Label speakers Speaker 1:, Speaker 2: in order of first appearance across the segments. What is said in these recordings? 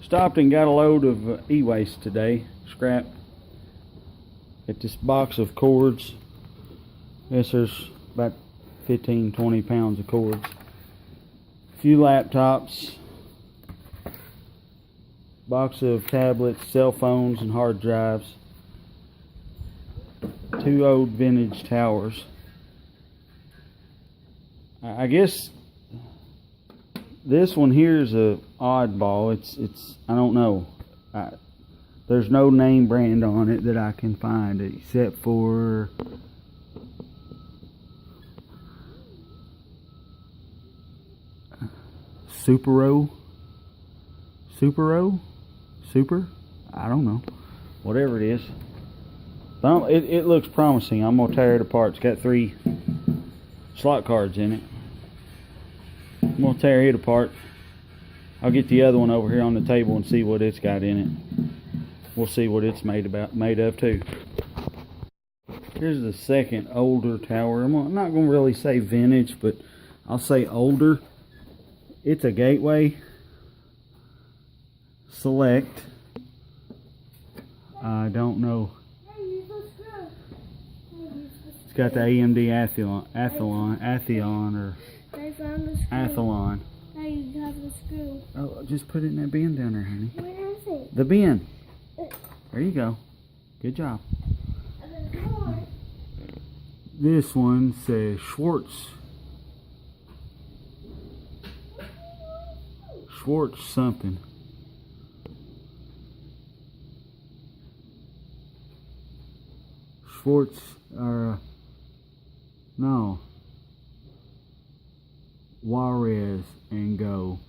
Speaker 1: Stopped and got a load of e-waste today, scrap. At this box of cords. Yes, there's about 15-20 pounds of cords. A few laptops. Box of tablets, cell phones, and hard drives. 2 old vintage towers. I guess this one here is a oddball. It's I don't know. There's no name brand on it that I can find except for Super? I don't know. Whatever it is. It looks promising. I'm going to tear it apart. It's got 3 slot cards in it. I'm going to tear it apart. I'll get the other one over here on the table and see what it's got in it. We'll see what it's made of too. Here's the second older tower. I'm not going to really say vintage, but I'll say older. It's a Gateway Select. I don't know. It's got the AMD Athlon or Athlon.
Speaker 2: Now you have the screw.
Speaker 1: Oh, just put it in that bin down there, honey.
Speaker 2: Where is it?
Speaker 1: The bin. There you go. Good job. This one says Schwartz something. Schwartz or no. Juarez and go.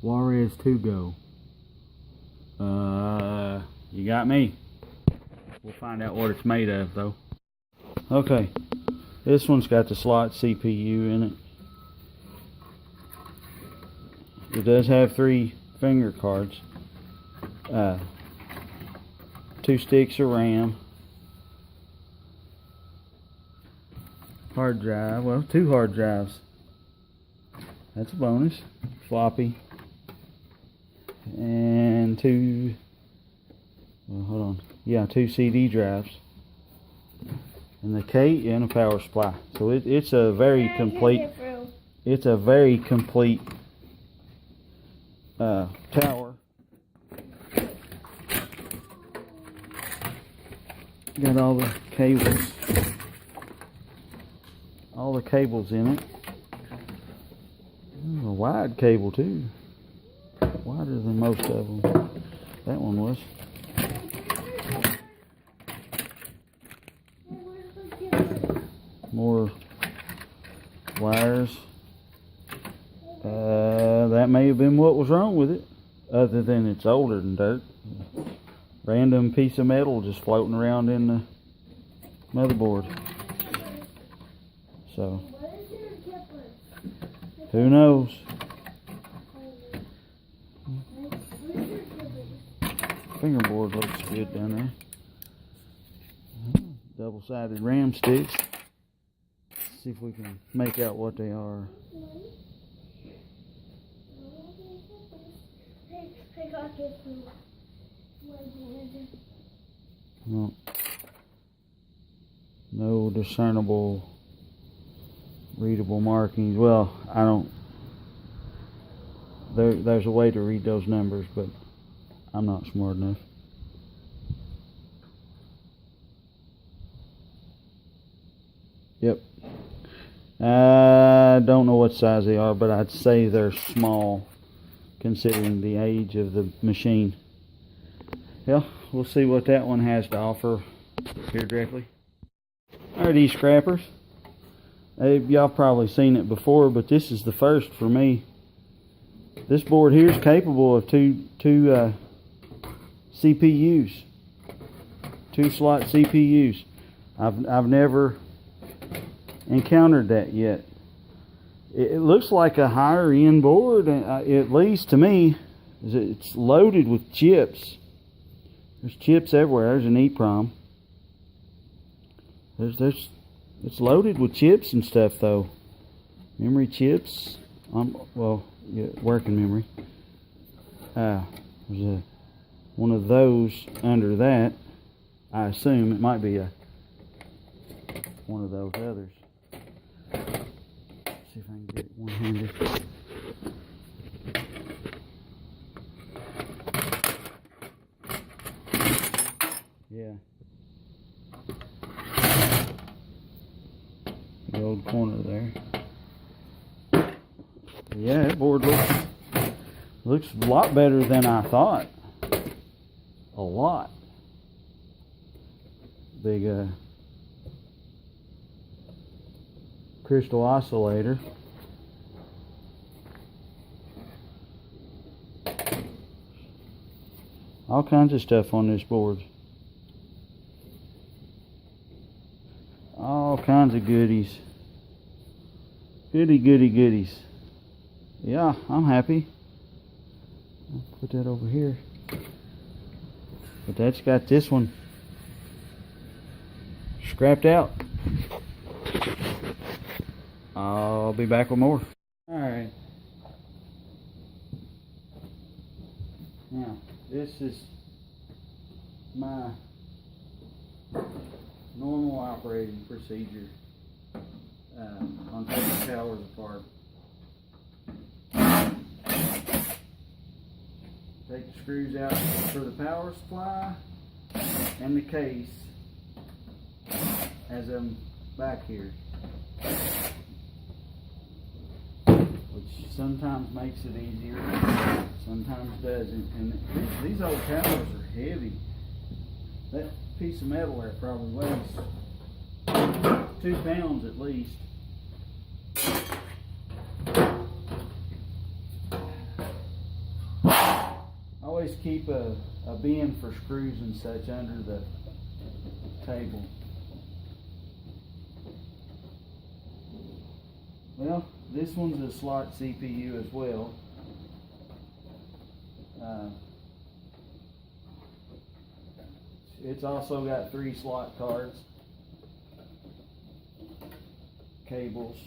Speaker 1: Juarez to go. You got me. We'll find out what it's made of though. Okay. This one's got the slot CPU in it. It does have 3 finger cards. 2 sticks of RAM. Hard drive. Well, 2 hard drives. That's a bonus. Floppy. And 2... Well, hold on. Yeah, 2 CD drives. And the K and a power supply. So it's a very complete... It's a very complete tower. Got all the cables. All the cables in it. A wide cable too. Wider than most of them. That one was. More wires. That may have been what was wrong with it, other than it's older than dirt. Random piece of metal just floating around in the motherboard. So, who knows? Fingerboard looks good down there. Double-sided RAM sticks. Let's see if we can make out what they are. No, no discernible readable markings. Well, I don't. There's a way to read those numbers, but I'm not smart enough. Yep. I don't know what size they are, but I'd say they're small considering the age of the machine. Yeah, we'll see what that one has to offer here directly. Alright, these scrappers. Y'all probably seen it before, but this is the first for me. This board here is capable of two CPUs, 2 slot CPUs. I've never encountered that yet. It looks like a higher end board, at least to me. It's loaded with chips. There's chips everywhere. There's an EEPROM. It's loaded with chips and stuff though. Memory chips. Well, yeah, working memory. There's one of those under that. I assume it might be one of those others. See if I can get it one-handed. Yeah. The old corner there. Yeah, that board looks a lot better than I thought. A lot. Big crystal oscillator. All kinds of stuff on this board. All kinds of goodies. Goodies. Yeah, I'm happy. I'll put that over here. But that's got this one scrapped out. I'll be back with more. Alright. Now, this is my normal operating procedure on taking towers apart. Take the screws out for the power supply and the case as I'm back here, which sometimes makes it easier, sometimes doesn't. And these old towers are heavy. That piece of metal there probably weighs 2 pounds at least. Always keep a bin for screws and such under the table. Well, this one's a slot CPU as well. It's also got 3 slot cards, cables,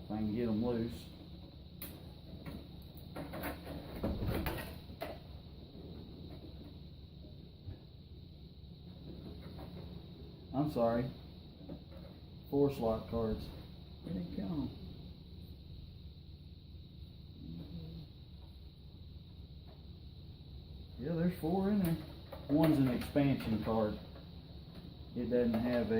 Speaker 1: if I can get them loose. I'm sorry, 4 slot cards. Where they go? Yeah, there's 4 in there. One's an expansion card. It doesn't have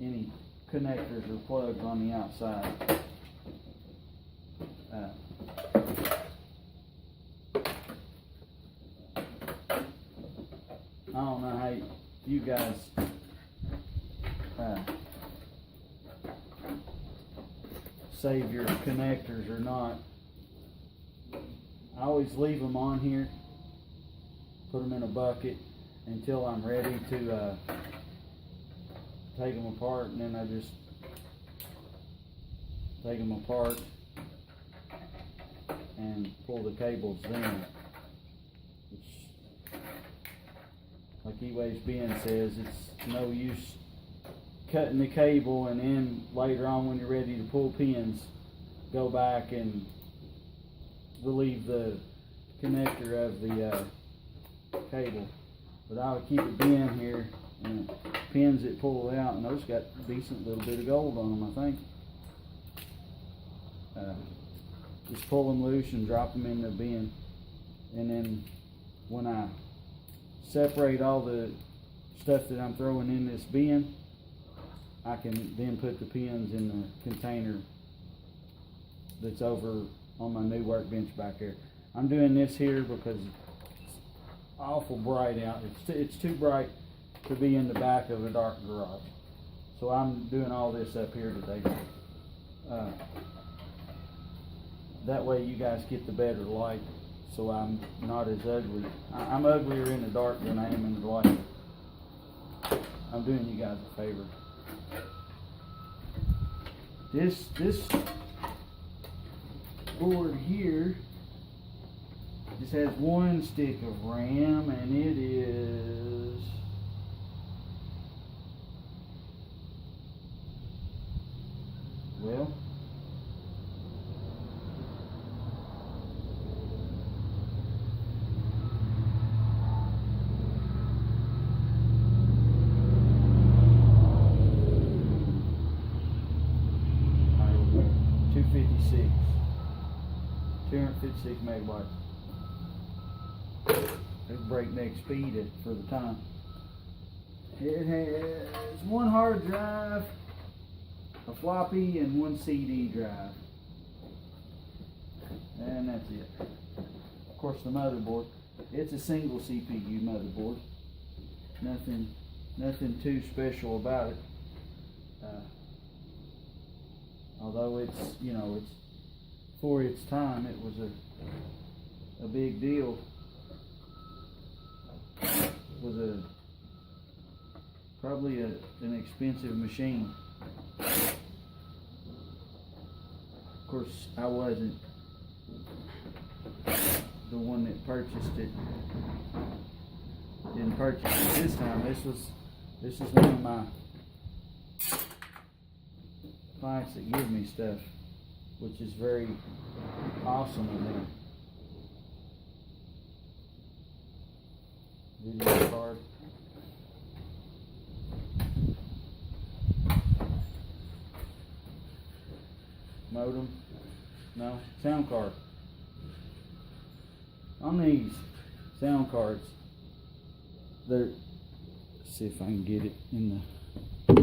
Speaker 1: any connectors or plugs on the outside. I don't know how you guys save your connectors or not. I always leave them on here, put them in a bucket until I'm ready to take them apart, and then I just take them apart and pull the cables in. Like E-Wave's Ben says, it's no use cutting the cable and then later on when you're ready to pull pins, go back and relieve the connector of the cable. But I would keep a bin here and pins that pull out, and those got a decent little bit of gold on them, I think. Just pull them loose and drop them in the bin, and then when I separate all the stuff that I'm throwing in this bin, I can then put the pins in the container that's over on my new workbench back there. I'm doing this here because it's awful bright out. It's too bright to be in the back of a dark garage. So I'm doing all this up here today. That way you guys get the better light, so I'm not as ugly. I'm uglier in the dark than I am in the light. I'm doing you guys a favor. This board here just has 1 stick of RAM, and it is Well, alright, we're good. 256. 256 megabytes. That's breakneck speed for the time. It has one hard drive, a floppy, and one CD drive. And that's it. Of course, the motherboard. It's a single CPU motherboard. Nothing too special about it. Although it's, it's for its time, it was a big deal. It was probably an expensive machine. Of course, I wasn't the one that purchased it. Didn't purchase it this time. This is one of my clients that give me stuff, which is very awesome of them. Video card. Modem. No. Sound card. On these sound cards, let's see if I can get it in the,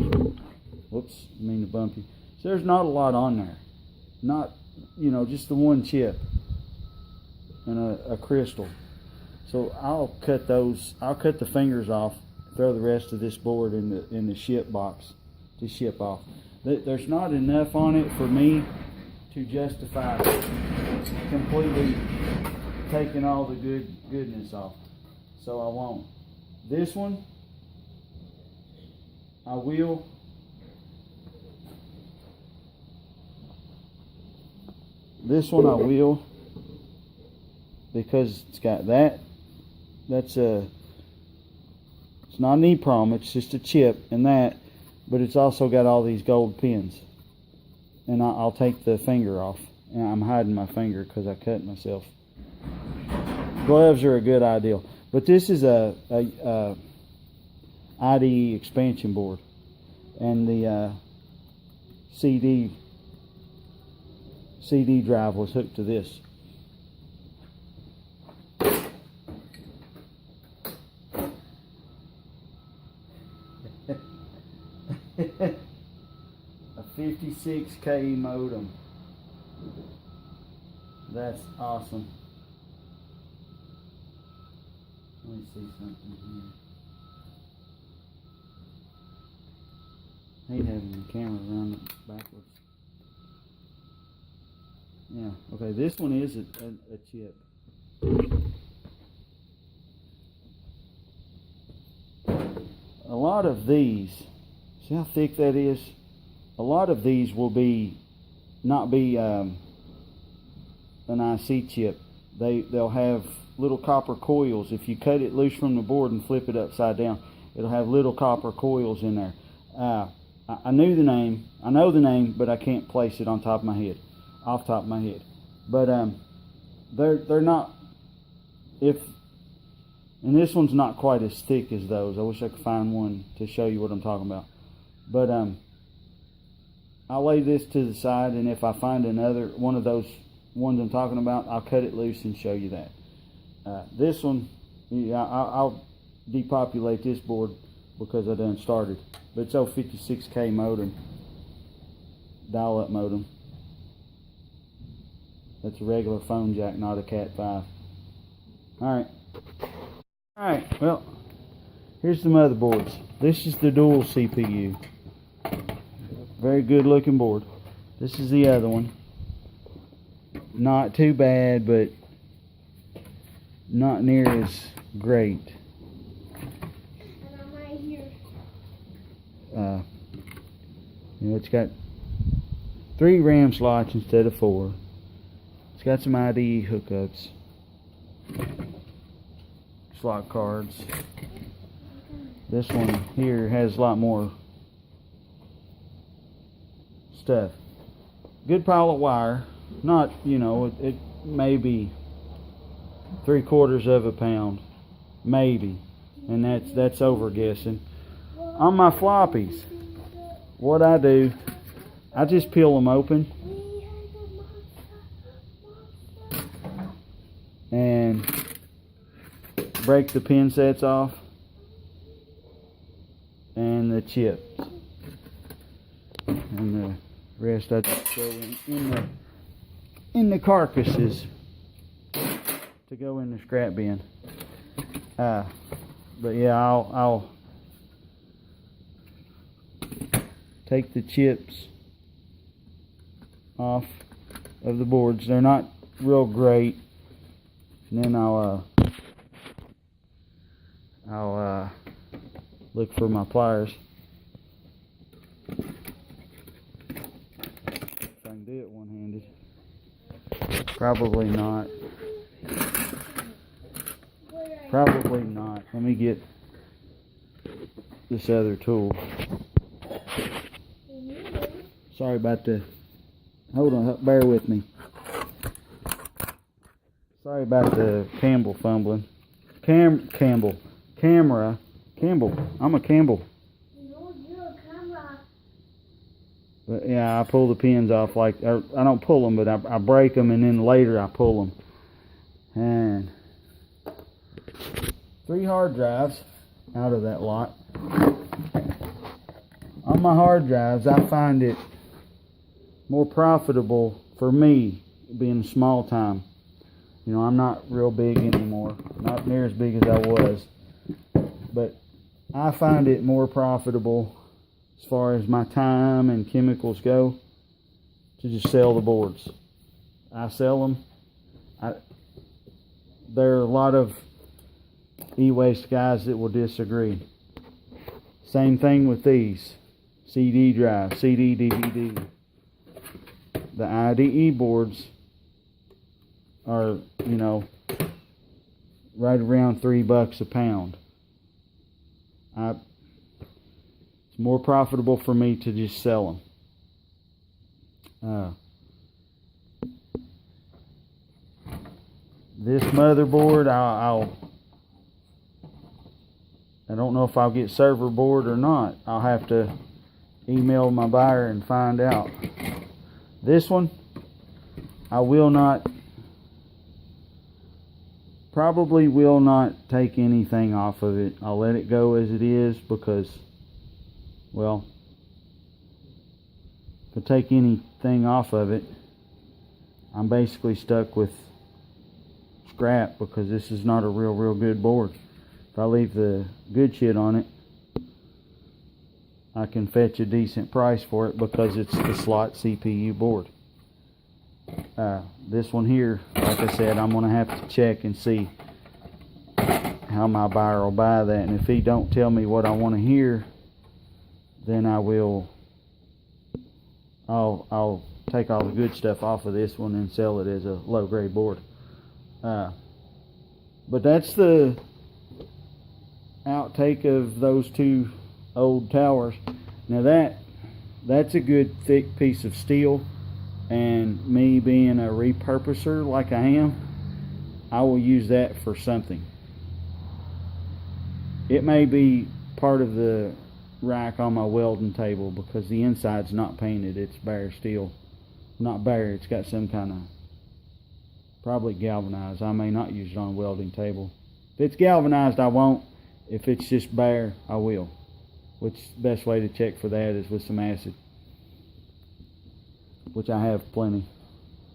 Speaker 1: whoops, I mean the bumpy. So there's not a lot on there. Not, just the one chip and a crystal. So I'll cut the fingers off, throw the rest of this board in the ship box to ship off. There's not enough on it for me to justify completely taking all the goodness off. So I won't. This one, I will. This one I will, because it's got that. It's not an EEPROM, it's just a chip and that, but it's also got all these gold pins. And I'll take the finger off. And I'm hiding my finger because I cut myself. Gloves are a good idea. But this is a IDE expansion board. And the CD drive was hooked to this. A 56K modem. That's awesome. Let me see something here. Hate having the camera around it backwards. Yeah, okay, this one is a chip. A lot of these, see how thick that is? A lot of these will not be an IC chip. They'll have little copper coils. If you cut it loose from the board and flip it upside down, it'll have little copper coils in there. I know the name, but I can't place it off top of my head. But they're not. And this one's not quite as thick as those. I wish I could find one to show you what I'm talking about. But I'll lay this to the side, and if I find another one of those ones I'm talking about, I'll cut it loose and show you that. This one, yeah, I'll depopulate this board because I done started. But it's a 56K modem, dial-up modem. That's a regular phone jack, not a Cat 5. Alright, well, here's the motherboards. This is the dual CPU. Very good looking board. This is the other one. Not too bad, but not near as great.
Speaker 2: And I'm right here.
Speaker 1: It's got 3 RAM slots instead of 4. It's got some IDE hookups. Slot cards. This one here has a lot more stuff. good pile of wire. Not, you know, it may be 3/4 of a pound, maybe, and that's over guessing. On my floppies, what I do, I just peel them open and break the pin sets off and the chips, and the rest I just go in the carcasses to go in the scrap bin. But yeah, I'll take the chips off of the boards. They're not real great. And then I'll look for my pliers. If I can do it one-handed. Probably not. Probably not. Let me get this other tool. Sorry about the... Hold on, bear with me. Sorry about the Campbell fumbling. Campbell. I'm a Campbell.
Speaker 2: No, you're a camera.
Speaker 1: But yeah, I pull the pins off like... I don't pull them, but I break them, and then later I pull them. And 3 hard drives out of that lot. On my hard drives, I find it more profitable for me being small time. You know, I'm not real big anymore, not near as big as I was, but I find it more profitable as far as my time and chemicals go to just sell the boards. I sell them. There are a lot of e-waste guys that will disagree. Same thing with these CD drive, CD, DVD. The IDE boards are, you know, right around $3 a pound. It's more profitable for me to just sell them. This motherboard, I don't know if I'll get server board or not. I'll have to email my buyer and find out. This one, I probably will not take anything off of it. I'll let it go as it is because, well, if I take anything off of it, I'm basically stuck with scrap because this is not a real good board. If I leave the good shit on it, I can fetch a decent price for it because it's the slot CPU board. This one here, like I said, I'm going to have to check and see how my buyer will buy that. And if he don't tell me what I want to hear, then I'll take all the good stuff off of this one and sell it as a low grade board. But that's the outtake of those 2 old towers. Now that's a good thick piece of steel, and me being a repurposer like I am, I will use that for something. It may be part of the rack on my welding table because the inside's not painted, it's bare steel. Not bare, it's got some kind of, probably galvanized. I may not use it on a welding table. If it's galvanized, I won't. If it's just bare, I will. Which the best way to check for that is with some acid, which I have plenty.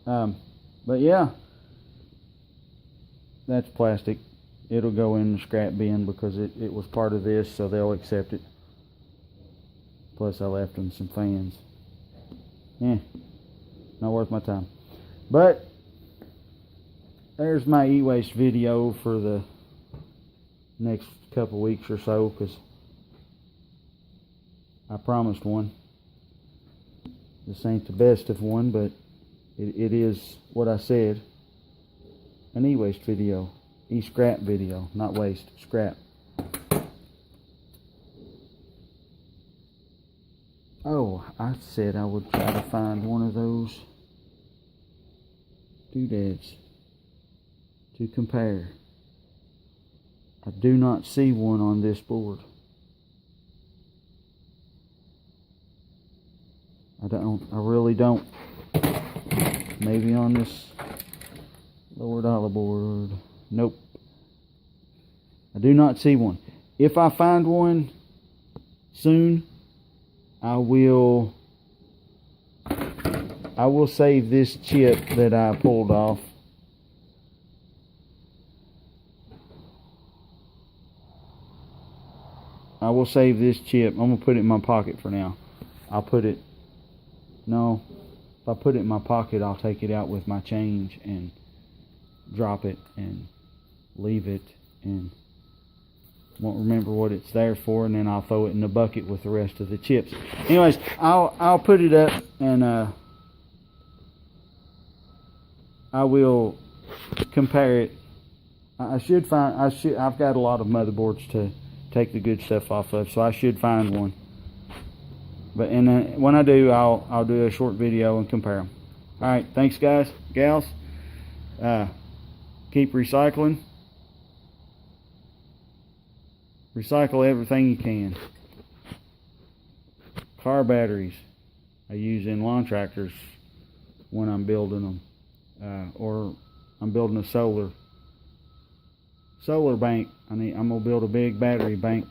Speaker 1: But yeah, that's plastic. It'll go in the scrap bin because it was part of this, so they'll accept it. Plus I left them some fans. Not worth my time. But there's my e-waste video for the next couple weeks or so, because I promised one. This ain't the best of one, but it is what I said. An e-waste video. E-scrap video. Not waste. Scrap. Oh, I said I would try to find one of those doodads to compare. I do not see one on this board. I really don't. Maybe on this lower dollar board. Nope. I do not see one. If I find one soon, I will save this chip that I pulled off. I will save this chip. I'm going to put it in my pocket for now. If I put it in my pocket, I'll take it out with my change and drop it and leave it and won't remember what it's there for, and then I'll throw it in the bucket with the rest of the chips. Anyways, I'll put it up and I will compare it. I've got a lot of motherboards to take the good stuff off of, so I should find one. But when I do, I'll do a short video and compare them. All right, thanks guys, gals. Keep recycling. Recycle everything you can. Car batteries I use in lawn tractors when I'm building them, or I'm building a solar bank. I'm gonna build a big battery bank.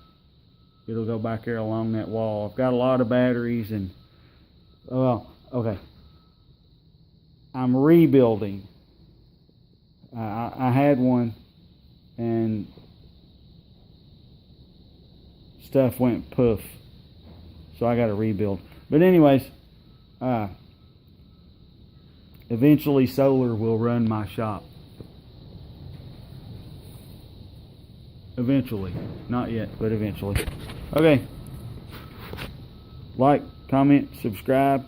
Speaker 1: It'll go back there along that wall. I've got a lot of batteries and, well, okay. I'm rebuilding. I had one and stuff went poof. So I got to rebuild. But anyways, eventually solar will run my shop. Eventually. Not yet, but eventually. Okay. Like, comment, subscribe.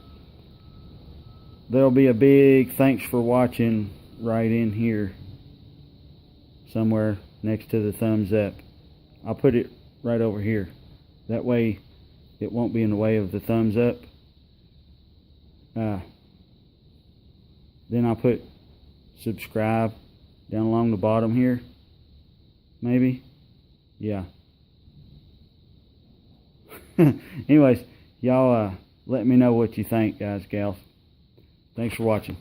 Speaker 1: There'll be a big thanks for watching right in here. Somewhere next to the thumbs up. I'll put it right over here. That way it won't be in the way of the thumbs up. Then I'll put subscribe down along the bottom here. Maybe. Yeah. Anyways, y'all let me know what you think, guys, gals. Thanks for watching.